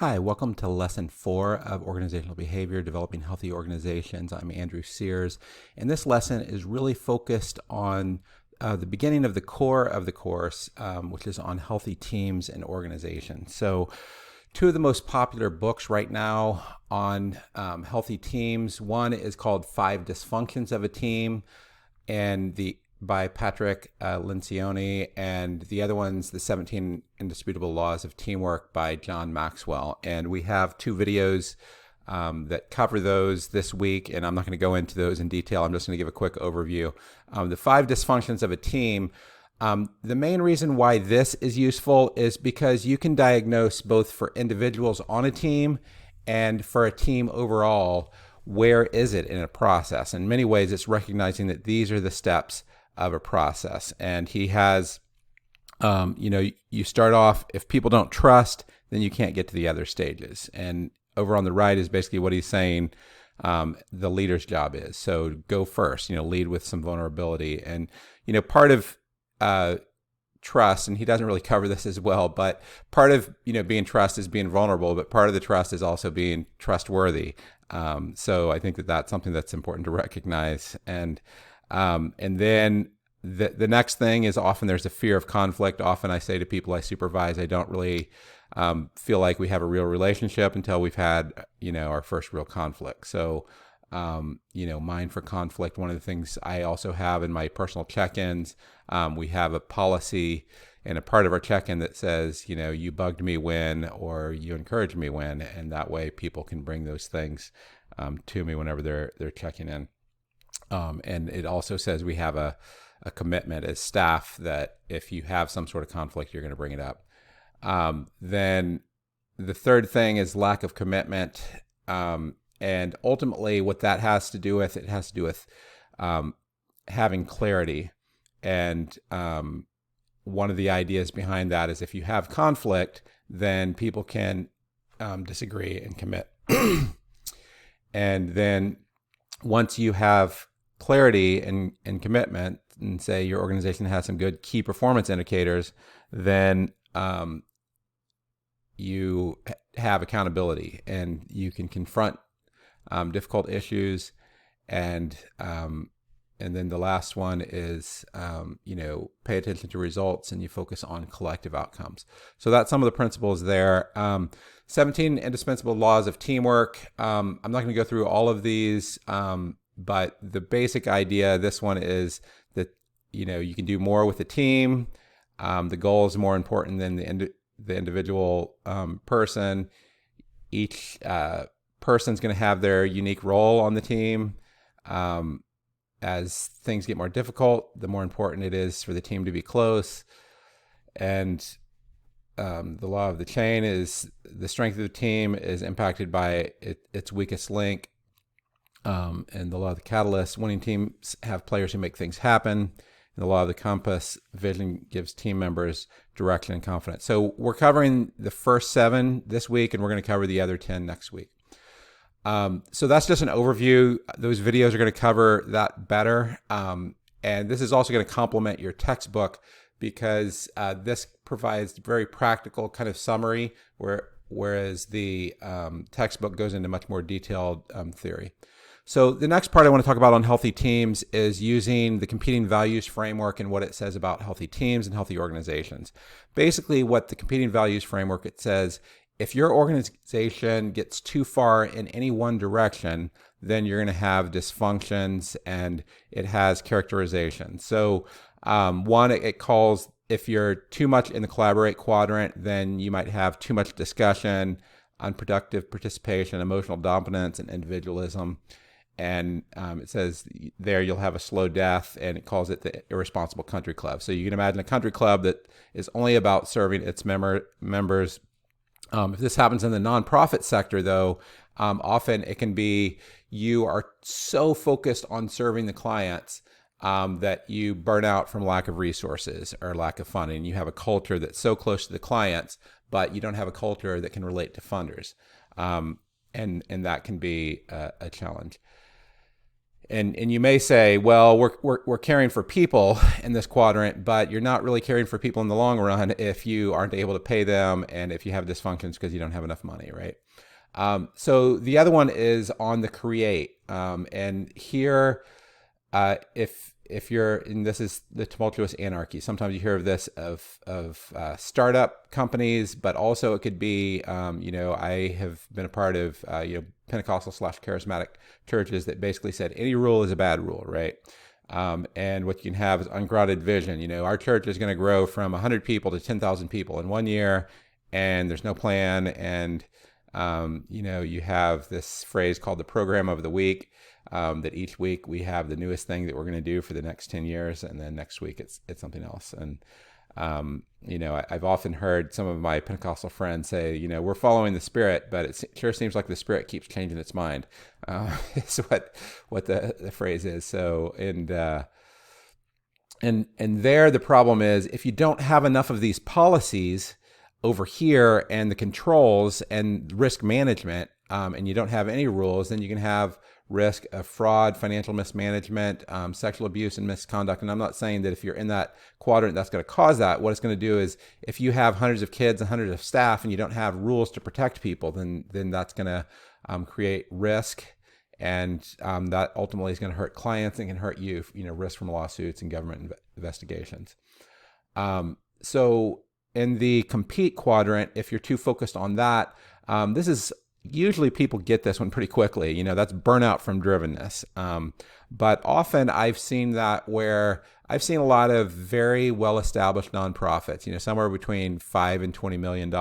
Hi, welcome to Lesson 4 of Organizational Behavior, Developing Healthy Organizations. I'm Andrew Sears, and this lesson is really focused on the beginning of the core of the course, which is on healthy teams and organizations. So, two of the most popular books right now on healthy teams. One is called Five Dysfunctions of a Team, and by Patrick Lencioni, and the other one's the 17 Indispensable Laws of Teamwork by John Maxwell. And we have two videos that cover those this week, and I'm not going to go into those in detail. I'm just going to give a quick overview. The five dysfunctions of a team. The main reason why this is useful is because you can diagnose both for individuals on a team and for a team overall, where is it in a process? In many ways, it's recognizing that these are the steps of a process. And he has, you start off, if people don't trust, then you can't get to the other stages. And over on the right is basically what he's saying the leader's job is. So go first, lead with some vulnerability. And, part of trust, and he doesn't really cover this as well, but part of, being trust is being vulnerable, but part of the trust is also being trustworthy. So I think that that's something that's important to recognize. And then the next thing is often there's a fear of conflict. Often I say to people I supervise, I don't really feel like we have a real relationship until we've had, our first real conflict. So, mind for conflict. One of the things I also have in my personal check-ins, we have a policy and a part of our check-in that says, you bugged me when, or you encouraged me when, and that way people can bring those things to me whenever they're checking in. And it also says we have a commitment as staff that if you have some sort of conflict, you're going to bring it up. Then the third thing is lack of commitment. And ultimately what that has to do with, it has to do with having clarity. And one of the ideas behind that is if you have conflict, then people can disagree and commit. And then once you have clarity and commitment, and say your organization has some good key performance indicators, then you have accountability and you can confront difficult issues. And then the last one is, pay attention to results and you focus on collective outcomes. So that's some of the principles there. 17 indispensable laws of teamwork. I'm not going to go through all of these, but the basic idea, this one is that, you can do more with the team. The goal is more important than the individual person. Each person's going to have their unique role on the team. As things get more difficult, the more important it is for the team to be close. And the law of the chain is the strength of the team is impacted by its weakest link. And the law of the catalyst, winning teams have players who make things happen. And the law of the compass, vision gives team members direction and confidence. So we're covering the first 7 this week, and we're going to cover the other 10 next week. So that's just an overview. Those videos are going to cover that better. And this is also going to complement your textbook because this provides very practical kind of summary, whereas the textbook goes into much more detailed theory. So the next part I want to talk about on healthy teams is using the competing values framework and what it says about healthy teams and healthy organizations. Basically, what the competing values framework, it says, if your organization gets too far in any one direction, then you're going to have dysfunctions, and it has characterization. So one, it calls, if you're too much in the collaborate quadrant, then you might have too much discussion, unproductive participation, emotional dominance, and individualism. And it says there you'll have a slow death, and it calls it the irresponsible country club. So you can imagine a country club that is only about serving its members. If this happens in the nonprofit sector, though, often it can be you are so focused on serving the clients that you burn out from lack of resources or lack of funding. You have a culture that's so close to the clients, but you don't have a culture that can relate to funders. And that can be a challenge. And you may say, well, we're caring for people in this quadrant, but you're not really caring for people in the long run if you aren't able to pay them and if you have dysfunctions because you don't have enough money, right? So the other one is on the create, and here, if you're, and this is the tumultuous anarchy. Sometimes you hear of this of startup companies, but also it could be, I have been a part of Pentecostal / charismatic churches that basically said any rule is a bad rule, right? And what you can have is ungrounded vision. Our church is going to grow from 100 people to 10,000 people in 1 year, and there's no plan. And you have this phrase called the program of the week. That each week we have the newest thing that we're going to do for the next 10 years. And then next week it's something else. And, I've often heard some of my Pentecostal friends say, we're following the Spirit, but it sure seems like the Spirit keeps changing its mind. Is what the phrase is. So, and there the problem is if you don't have enough of these policies over here and the controls and risk management, and you don't have any rules, then you can have risk of fraud, financial mismanagement, sexual abuse and misconduct. And I'm not saying that if you're in that quadrant, that's going to cause that. What it's going to do is if you have hundreds of kids and hundreds of staff and you don't have rules to protect people, then that's going to create risk. And that ultimately is going to hurt clients and can hurt you, risk from lawsuits and government investigations. So in the compete quadrant, if you're too focused on that, this is usually people get this one pretty quickly. That's burnout from drivenness. But often I've seen that where I've seen a lot of very well-established nonprofits, somewhere between $5 and $20 million.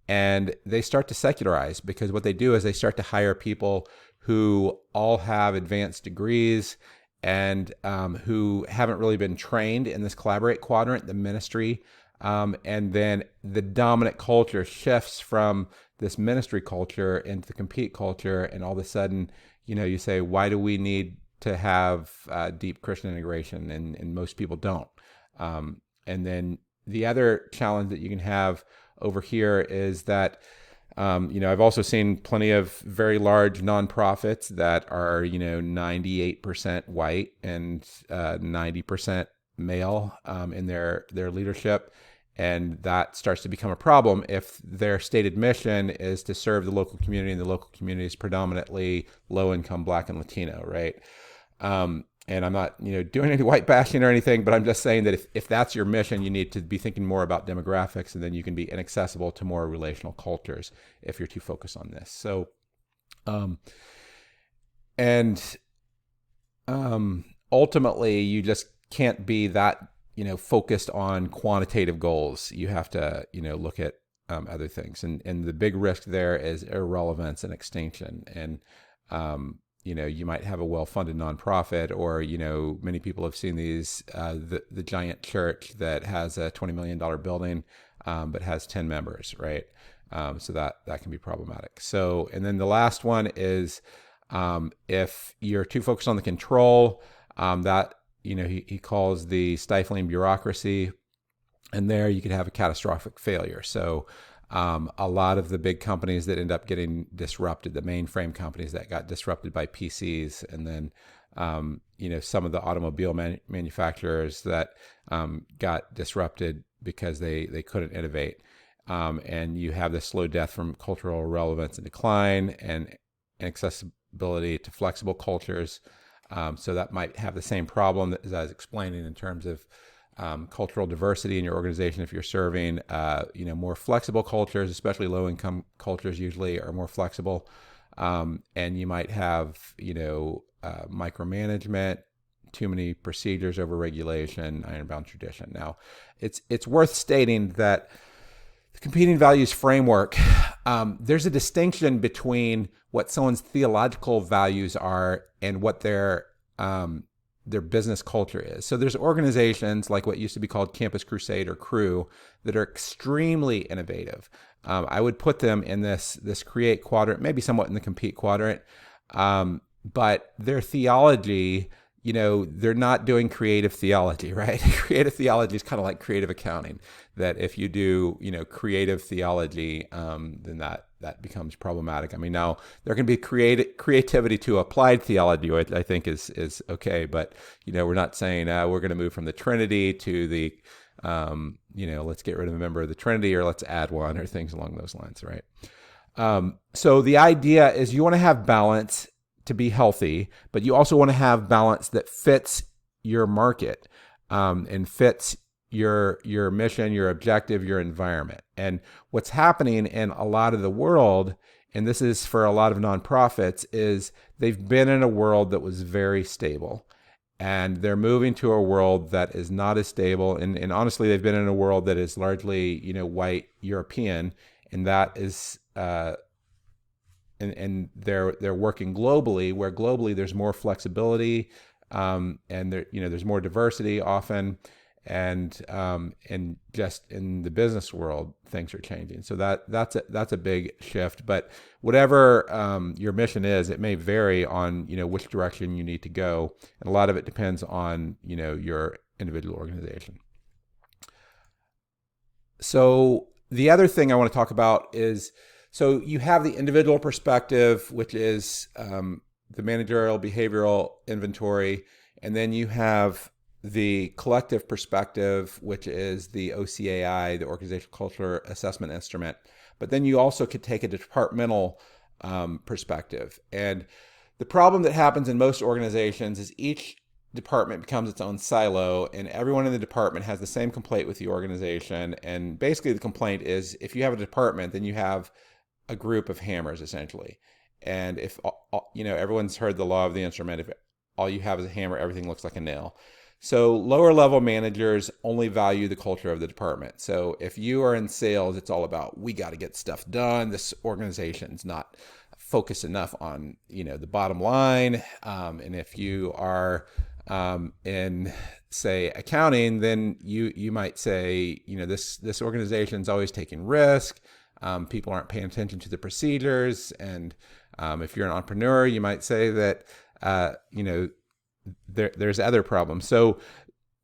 And they start to secularize because what they do is they start to hire people who all have advanced degrees and who haven't really been trained in this collaborate quadrant, the ministry. And then the dominant culture shifts from this ministry culture into the compete culture. And all of a sudden, you say, why do we need to have deep Christian integration? And most people don't. And then the other challenge that you can have over here is that, I've also seen plenty of very large nonprofits that are, 98% white and 90% male in their leadership. And that starts to become a problem if their stated mission is to serve the local community, and the local community is predominantly low-income Black and Latino, right? And I'm not, doing any white bashing or anything, but I'm just saying that if that's your mission, you need to be thinking more about demographics, and then you can be inaccessible to more relational cultures if you're too focused on this. So, ultimately, you just can't be that focused on quantitative goals. You have to, look at other things. And the big risk there is irrelevance and extinction. And, you might have a well-funded nonprofit, or, many people have seen these, the giant church that has a $20 million building, but has 10 members, right? So that can be problematic. So, and then the last one is if you're too focused on the control, that he calls the stifling bureaucracy, and there you could have a catastrophic failure. So a lot of the big companies that end up getting disrupted, the mainframe companies that got disrupted by PCs, and then some of the automobile manufacturers that got disrupted because they couldn't innovate. And you have this slow death from cultural relevance and decline, and accessibility to flexible cultures. So that might have the same problem as I was explaining in terms of cultural diversity in your organization. If you're serving, more flexible cultures, especially low-income cultures, usually are more flexible, and you might have, micromanagement, too many procedures over regulation, ironbound tradition. Now, it's worth stating that the competing values framework, there's a distinction between what someone's theological values are and what their business culture is. So there's organizations like what used to be called Campus Crusade or Crew that are extremely innovative. I would put them in this create quadrant, maybe somewhat in the compete quadrant, but their theology, they're not doing creative theology, right? Creative theology is kind of like creative accounting, that if you do, creative theology, then that becomes problematic. I mean, now there can be creativity to applied theology, which I think is okay, but, we're not saying we're going to move from the Trinity to the, let's get rid of a member of the Trinity, or let's add one, or things along those lines, right? So the idea is you want to have balance to be healthy, but you also want to have balance that fits your market, and fits your mission, your objective, your environment. And what's happening in a lot of the world, and this is for a lot of nonprofits, is they've been in a world that was very stable, and they're moving to a world that is not as stable. And honestly, they've been in a world that is largely, white European, and that is, and they're working globally, where globally there's more flexibility, and there's more diversity often, and just in the business world things are changing. So that's a big shift. But whatever your mission is, it may vary on which direction you need to go, and a lot of it depends on your individual organization. So the other thing I want to talk about is, so you have the individual perspective, which is the managerial behavioral inventory, and then you have the collective perspective, which is the OCAI, the Organizational Culture Assessment Instrument. But then you also could take a departmental perspective. And the problem that happens in most organizations is each department becomes its own silo, and everyone in the department has the same complaint with the organization. And basically the complaint is, if you have a department, then you have a group of hammers, essentially. And if everyone's heard the law of the instrument, if all you have is a hammer, everything looks like a nail. So lower level managers only value the culture of the department. So if you are in sales, it's all about, we got to get stuff done. This organization's not focused enough on the bottom line. And if you are in, say, accounting, then you might say, this organization's always taking risk. People aren't paying attention to the procedures. And if you're an entrepreneur, you might say that, there's other problems. So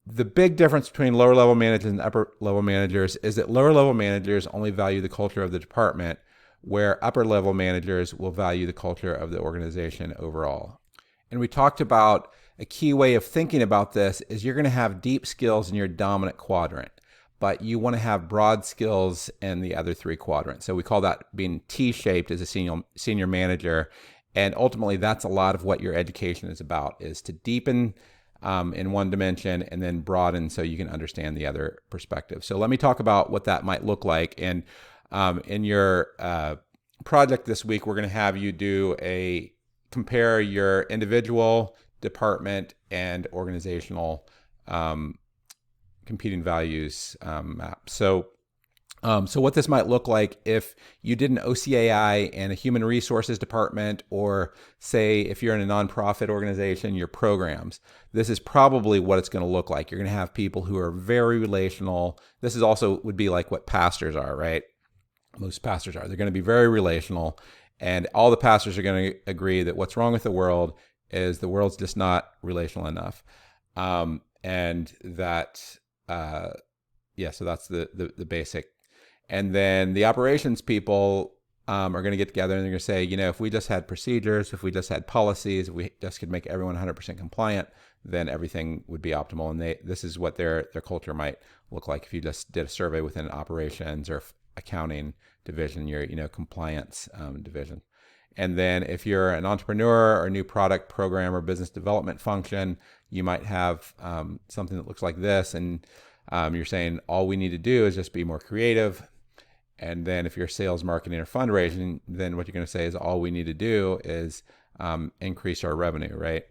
the big difference between lower level managers and upper level managers is that lower level managers only value the culture of the department, where upper level managers will value the culture of the organization overall. And we talked about a key way of thinking about this is you're going to have deep skills in your dominant quadrant, but you want to have broad skills in the other three quadrants. So we call that being T-shaped as a senior manager. And ultimately, that's a lot of what your education is about, is to deepen in one dimension and then broaden so you can understand the other perspective. So let me talk about what that might look like. And in your project this week, we're going to have you compare your individual, department, and organizational competing values map. So what this might look like if you did an OCAI in a human resources department, or say if you're in a nonprofit organization, your programs, this is probably what it's going to look like. You're going to have people who are very relational. This is also would be like what pastors are, right? Most pastors are. They're going to be very relational, and all the pastors are going to agree that what's wrong with the world is the world's just not relational enough. And that, so that's the basic. And then the operations people are going to get together and they're going to say, if we just had procedures, if we just had policies, if we just could make everyone 100% compliant, then everything would be optimal. And this is what their culture might look like if you just did a survey within operations or accounting division, your compliance division. And then if you're an entrepreneur or new product program or business development function, you might have something that looks like this. And you're saying all we need to do is just be more creative. And then if you're sales, marketing, or fundraising, then what you're going to say is all we need to do is increase our revenue, right?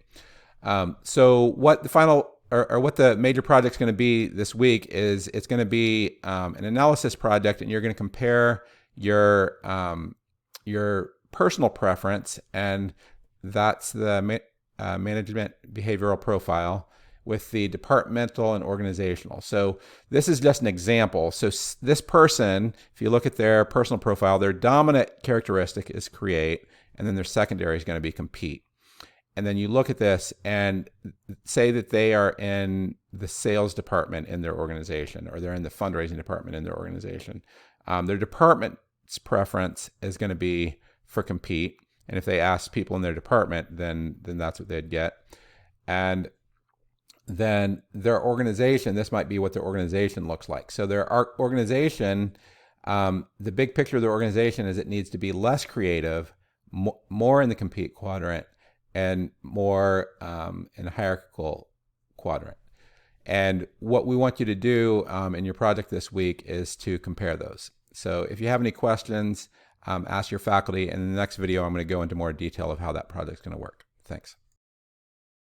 So what the final or what the major project's going to be this week is it's going to be an analysis project, and you're going to compare your personal preference, and that's the management behavioral profile, with the departmental and organizational. So this is just an example. So this person, if you look at their personal profile, their dominant characteristic is create, and then their secondary is going to be compete. and then you look at this and say that they are in the sales department in their organization, or they're in the fundraising department in their organization. Their department's preference is going to be for compete. And if they ask people in their department, then that's what they'd get. And then their organization, this might be what their organization looks like. So their organization, the big picture of their organization is it needs to be less creative, more in the compete quadrant, and more in a hierarchical quadrant. And what we want you to do in your project this week is to compare those. So if you have any questions, ask your faculty. And in the next video, I'm going to go into more detail of how that project's going to work. Thanks.